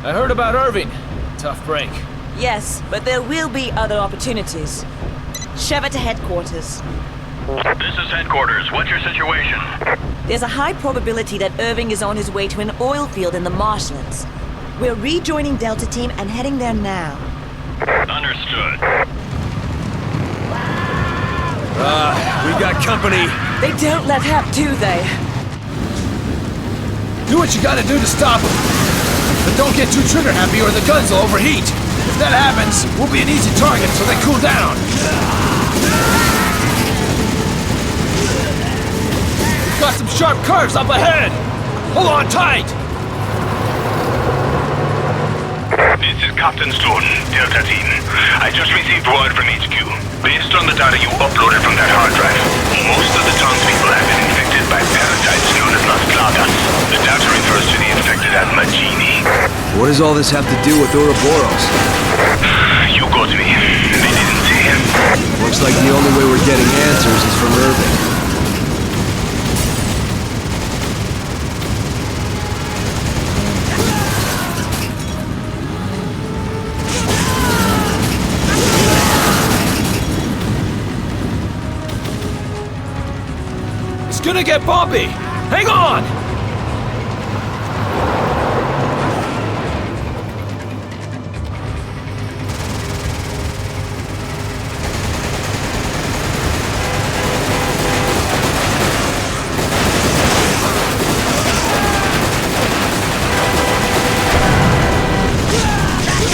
I heard about Irving. Tough break. Yes, but there will be other opportunities. Shove it to headquarters. This is headquarters. What's your situation? There's a high probability that Irving is on his way to an oil field in the marshlands. We're rejoining Delta Team and heading there now. Understood. We got company. They don't let Hap, do they? Do what you gotta do to stop them. But don't get too trigger happy or the guns will overheat. If that happens, we'll be an easy target so they cool down. We've got some sharp curves up ahead. Hold on tight. This is Captain Stone, Delta Team. I just received word from HQ. Based on the data you uploaded from that hard drive, most of the townspeople have been infected by parasites known as Las Plagas. The data refers to the infected as Magini. What does all this have to do with Ouroboros? You got me. They didn't say. Looks like the only way we're getting answers is from Irving. It's gonna get bumpy. Hang on!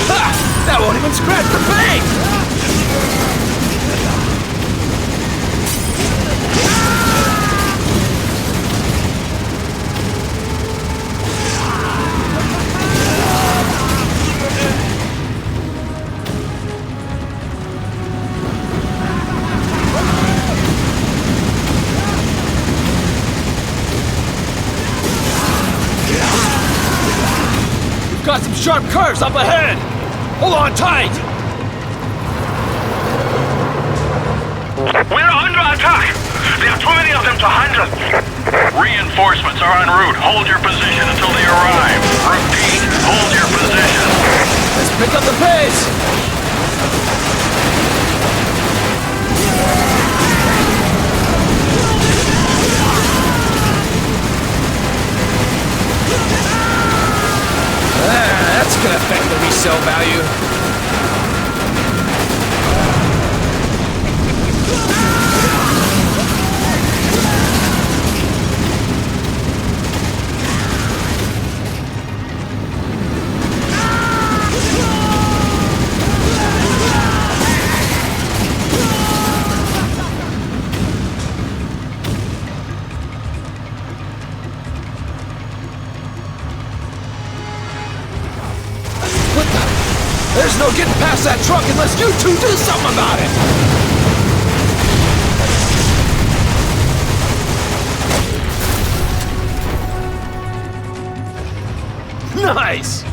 Ha! That won't even scratch the paint! Got some sharp curves up ahead! Hold on tight! We're under attack! There are too many of them to handle! Reinforcements are en route. Hold your position until they arrive. Repeat, hold your position. Let's pick up the pace! That's gonna affect the resale value. There's no getting past that truck unless you two do something about it! Nice!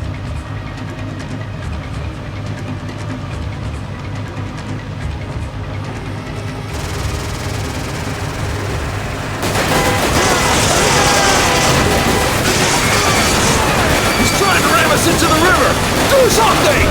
He's trying to ram us into the river! Do something!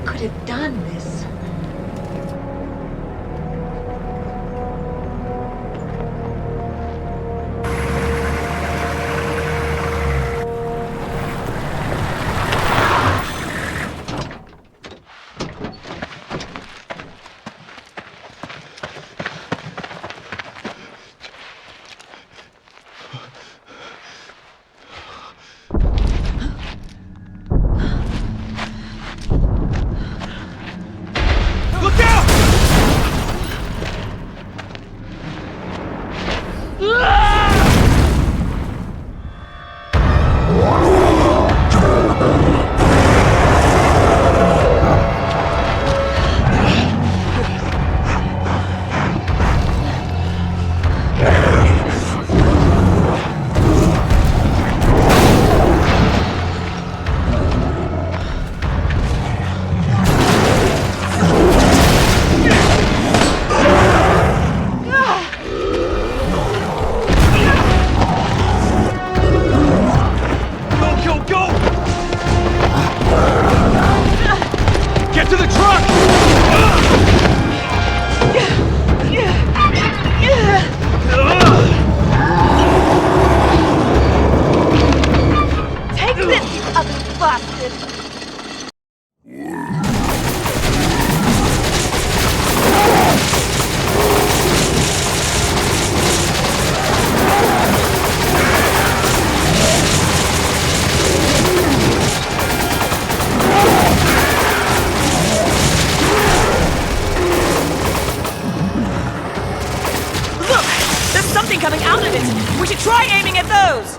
could have done this? Coming out of it! We should try aiming at those!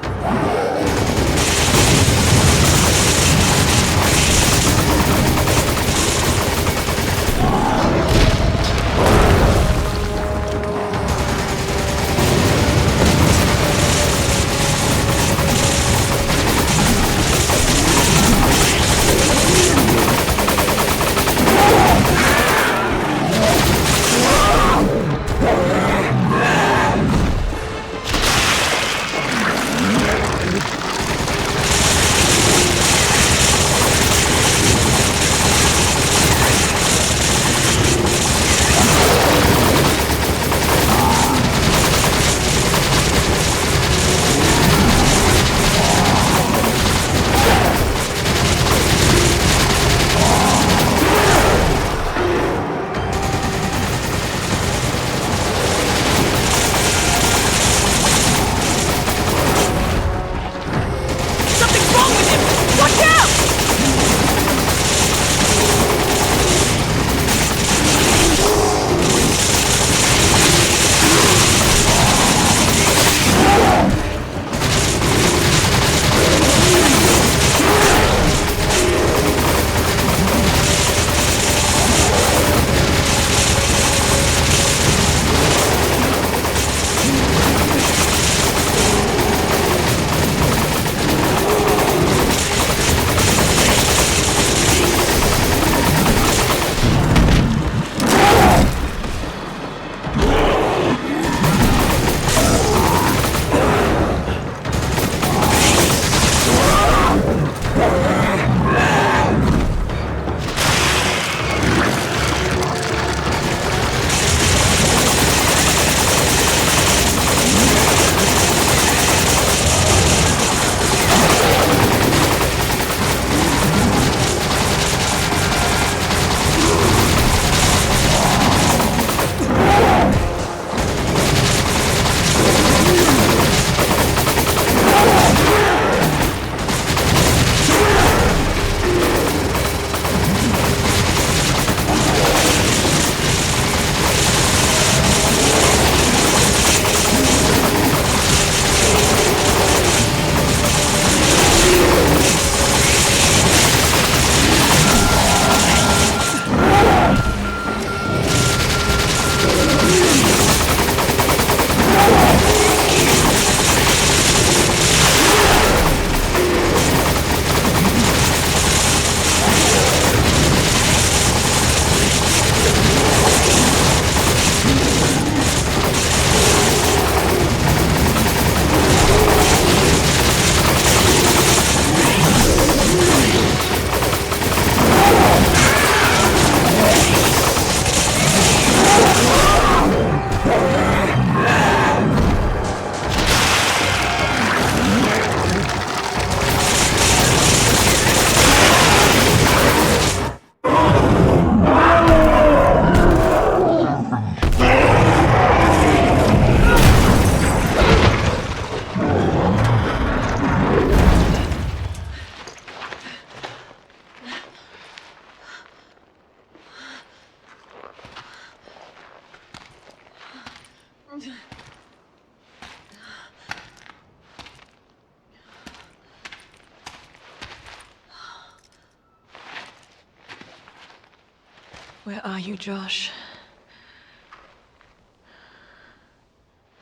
Where are you, Josh?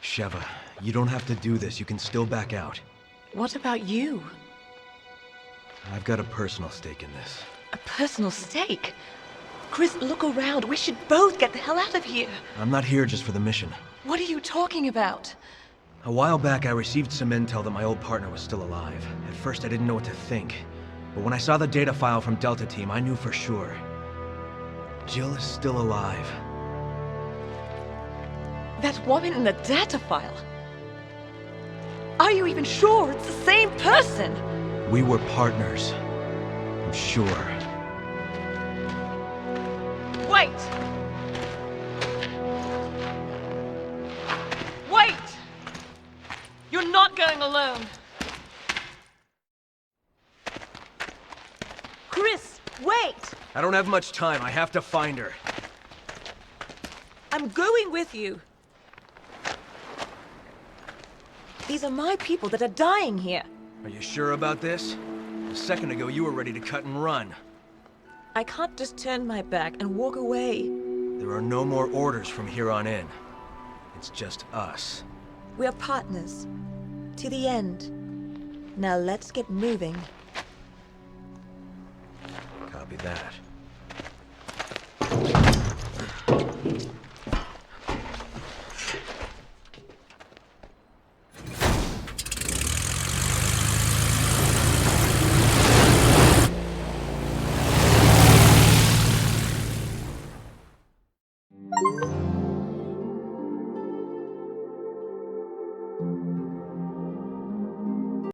Sheva, you don't have to do this. You can still back out. What about you? I've got a personal stake in this. A personal stake? Chris, look around. We should both get the hell out of here. I'm not here just for the mission. What are you talking about? A while back, I received some intel that my old partner was still alive. At first, I didn't know what to think. But when I saw the data file from Delta Team, I knew for sure. Jill is still alive. That woman in the data file? Are you even sure it's the same person? We were partners. I'm sure. Wait! Wait! You're not going alone. Chris, wait! I don't have much time. I have to find her. I'm going with you. These are my people that are dying here. Are you sure about this? A second ago, you were ready to cut and run. I can't just turn my back and walk away. There are no more orders from here on in. It's just us. We're partners. To the end. Now let's get moving. Copy that.